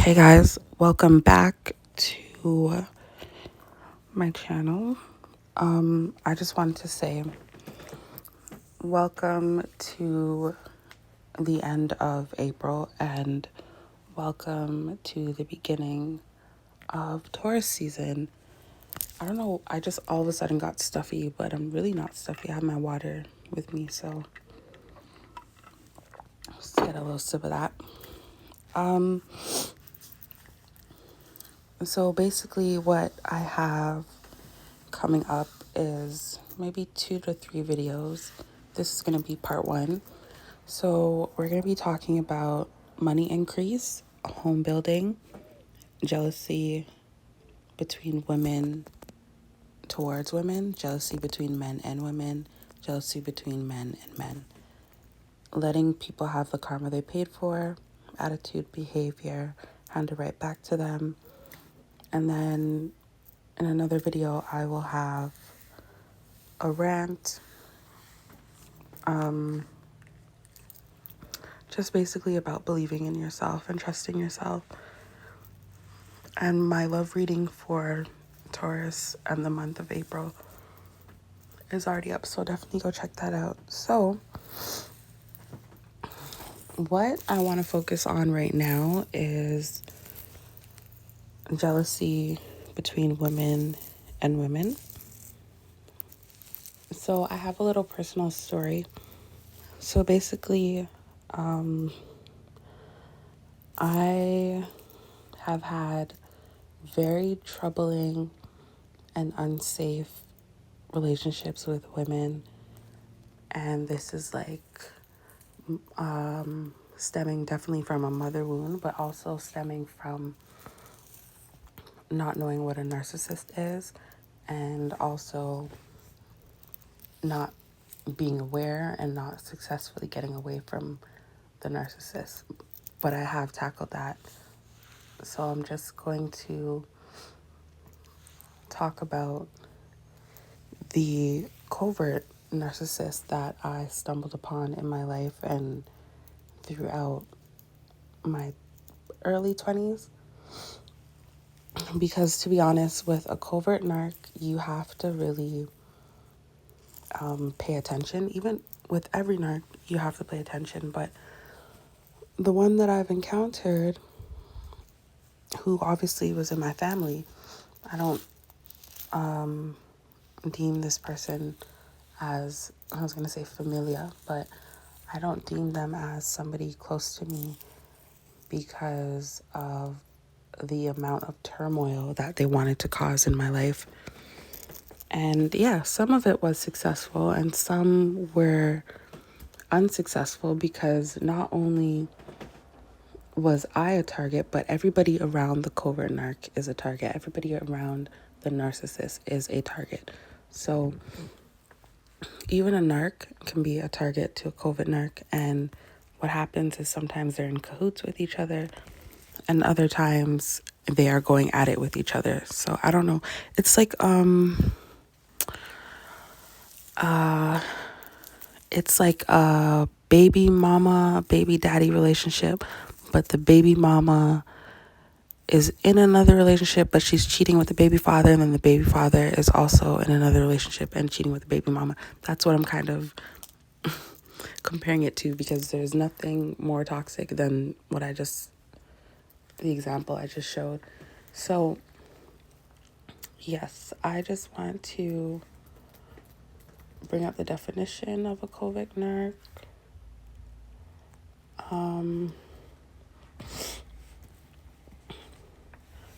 Hey guys, welcome back to my channel. I just wanted to say welcome to the end of April and welcome to the beginning of Taurus season. I don't know, I just all of a sudden got stuffy, but I'm really not stuffy. I have my water with me, so let's get a little sip of that. So basically what I have coming up is maybe 2 to 3 videos. This is going to be part 1. So we're going to be talking about money increase, home building, jealousy between women towards women, jealousy between men and women, jealousy between men and men, letting people have the karma they paid for, attitude, behavior, hand it right back to them. And then in another video, I will have a rant, just basically about believing in yourself and trusting yourself. And my love reading for Taurus and the month of April is already up, so definitely go check that out. So what I want to focus on right now is jealousy between women and women. So I have a little personal story. So basically, I have had very troubling and unsafe relationships with women, and this is like stemming definitely from a mother wound, but also stemming from not knowing what a narcissist is, and also not being aware and not successfully getting away from the narcissist. But I have tackled that. So I'm just going to talk about the covert narcissist that I stumbled upon in my life and throughout my early 20s. Because to be honest, with a covert narc, you have to really pay attention. Even with every narc, you have to pay attention. But the one that I've encountered, who obviously was in my family, I don't deem this person as, I was going to say familia, but I don't deem them as somebody close to me because of the amount of turmoil that they wanted to cause in my life. And yeah, some of it was successful and some were unsuccessful because not only was I a target, but everybody around the covert narc is a target. Everybody around the narcissist is a target. So even a narc can be a target to a covert narc, and what happens is sometimes they're in cahoots with each other and other times they are going at it with each other. So I don't know. It's like it's like a baby mama, baby daddy relationship, but the baby mama is in another relationship, but she's cheating with the baby father, and then the baby father is also in another relationship and cheating with the baby mama. That's what I'm kind of comparing it to, because there's nothing more toxic than the example I just showed. So yes, I just want to bring up the definition of a covert narc.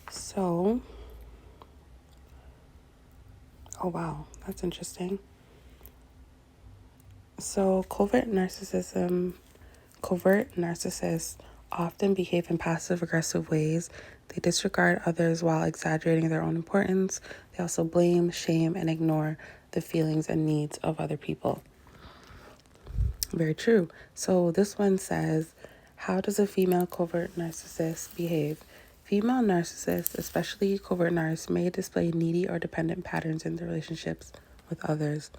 So, oh wow, that's interesting. So, covert narcissists often behave in passive-aggressive ways. They disregard others while exaggerating their own importance. They also blame, shame, and ignore the feelings and needs of other people. Very true. So this one says, how does a female covert narcissist behave? Female narcissists, especially covert narcissists, may display needy or dependent patterns in their relationships with others.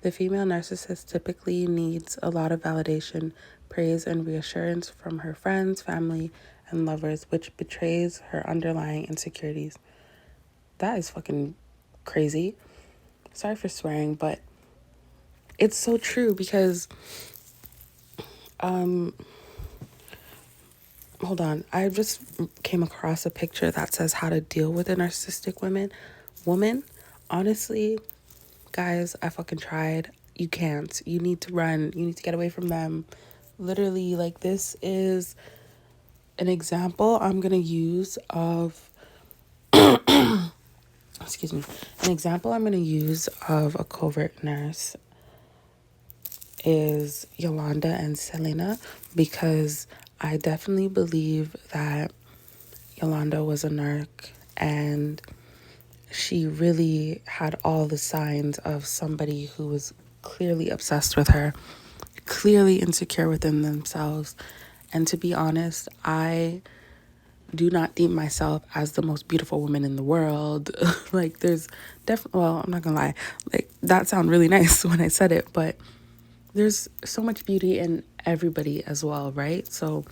The female narcissist typically needs a lot of validation, praise, and reassurance from her friends, family, and lovers, which betrays her underlying insecurities. That is fucking crazy. Sorry for swearing, but it's so true because, hold on. I just came across a picture that says how to deal with a narcissistic woman. Honestly, guys, I fucking tried. You can't. You need to run. You need to get away from them. Literally, like, this is an example I'm going to use of, excuse me, an example I'm going to use of a covert nurse is Yolanda and Selena, because I definitely believe that Yolanda was a narc and she really had all the signs of somebody who was clearly obsessed with her, clearly insecure within themselves. And to be honest, I do not deem myself as the most beautiful woman in the world. Like, there's definitely, well, I'm not gonna lie, like, that sounded really nice when I said it, but there's so much beauty in everybody as well, right? So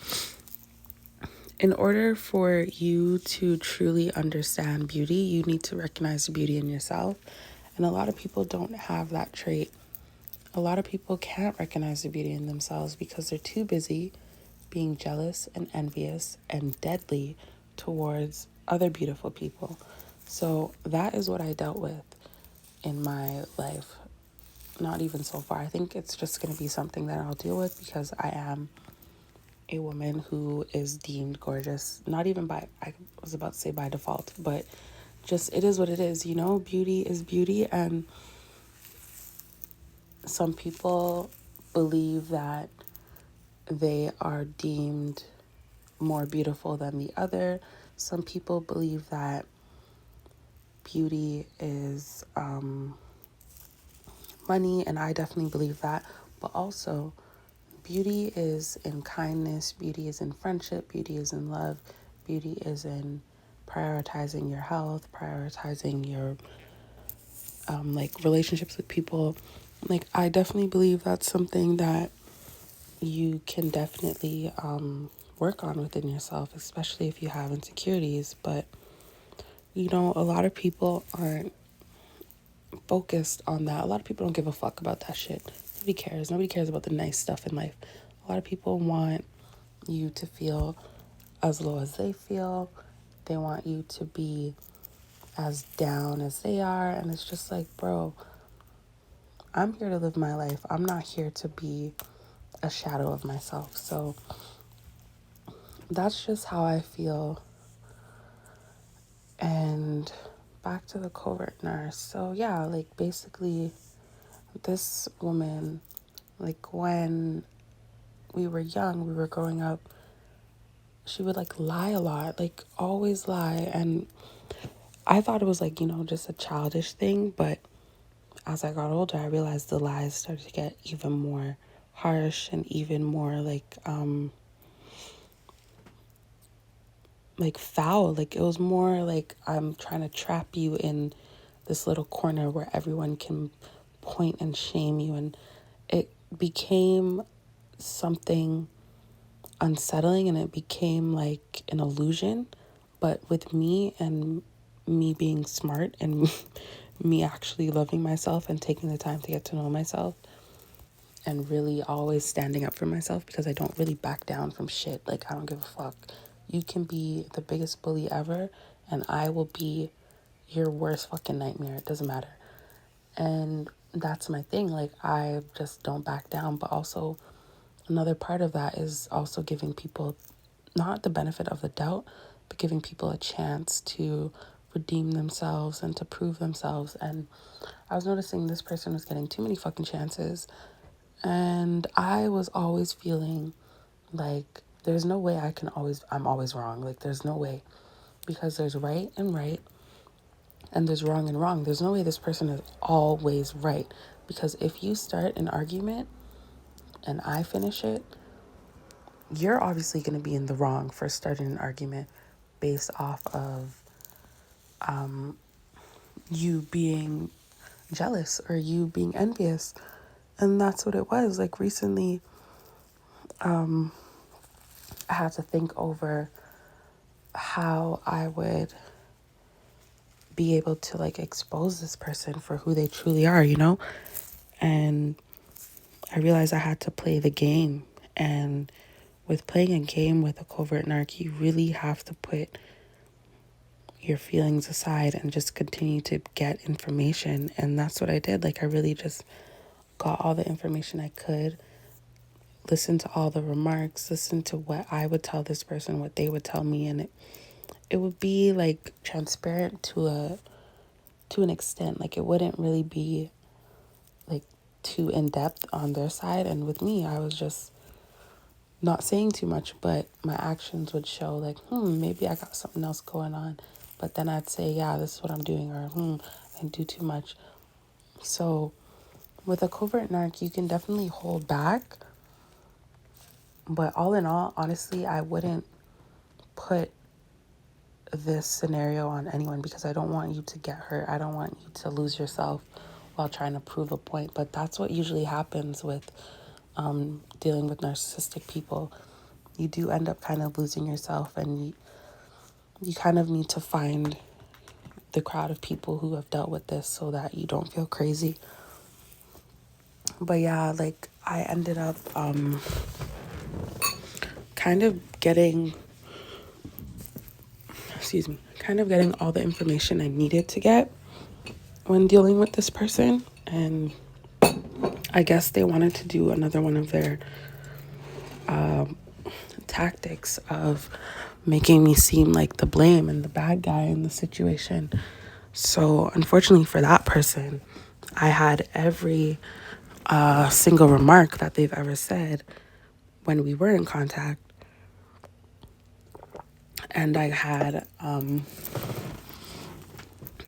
in order for you to truly understand beauty, you need to recognize the beauty in yourself. And a lot of people don't have that trait. A lot of people can't recognize the beauty in themselves because they're too busy being jealous and envious and deadly towards other beautiful people. So that is what I dealt with in my life. Not even so far. I think it's just going to be something that I'll deal with because I am a woman who is deemed gorgeous. Not even by, I was about to say by default, but just it is what it is. You know, beauty is beauty. And some people believe that they are deemed more beautiful than the other. Some people believe that beauty is money, and I definitely believe that. But also, beauty is in kindness, beauty is in friendship, beauty is in love, beauty is in prioritizing your health, prioritizing your like relationships with people. Like, I definitely believe that's something that you can definitely work on within yourself, especially if you have insecurities. But you know, a lot of people aren't focused on that. A lot of people don't give a fuck about that shit. Nobody cares. Nobody cares about the nice stuff in life. A lot of people want you to feel as low as they feel. They want you to be as down as they are. And it's just like, bro, I'm here to live my life. I'm not here to be a shadow of myself. So that's just how I feel. And back to the covert nurse. So yeah, like, basically this woman, like, when we were young, we were growing up, she would like lie a lot, like always lie. And I thought it was like, you know, just a childish thing. But as I got older, I realized the lies started to get even more harsh and even more like foul. Like, it was more like, I'm trying to trap you in this little corner where everyone can point and shame you. And it became something unsettling, and it became like an illusion. But with me and me being smart and me actually loving myself and taking the time to get to know myself and really always standing up for myself, because I don't really back down from shit. Like, I don't give a fuck. You can be the biggest bully ever and I will be your worst fucking nightmare. It doesn't matter. And that's my thing. Like, I just don't back down. But also, another part of that is also giving people not the benefit of the doubt, but giving people a chance to redeem themselves and to prove themselves. And I was noticing this person was getting too many fucking chances. And I was always feeling like there's no way I'm always wrong. Like, there's no way. Because there's right and there's wrong and wrong. There's no way this person is always right. Because if you start an argument and I finish it, you're obviously going to be in the wrong for starting an argument based off of you being jealous or you being envious. And that's what it was. Like, recently, I had to think over how I would be able to like expose this person for who they truly are, you know? And I realized I had to play the game. And with playing a game with a covert narc, you really have to put your feelings aside and just continue to get information. And that's what I did. Like, I really just got all the information I could, listened to all the remarks, listened to what I would tell this person, what they would tell me, and it would be like transparent to an extent. Like, it wouldn't really be like too in depth on their side. And with me, I was just not saying too much, but my actions would show like, maybe I got something else going on. But then I'd say, yeah, this is what I'm doing, or I didn't do too much. So with a covert narc, you can definitely hold back. But all in all, honestly, I wouldn't put this scenario on anyone because I don't want you to get hurt. I don't want you to lose yourself while trying to prove a point. But that's what usually happens with dealing with narcissistic people. You do end up kind of losing yourself, and you kind of need to find the crowd of people who have dealt with this so that you don't feel crazy. But yeah, like I ended up kind of getting all the information I needed to get when dealing with this person. And I guess they wanted to do another one of their tactics of making me seem like the blame and the bad guy in the situation. So unfortunately for that person, I had every single remark that they've ever said when we were in contact. And I had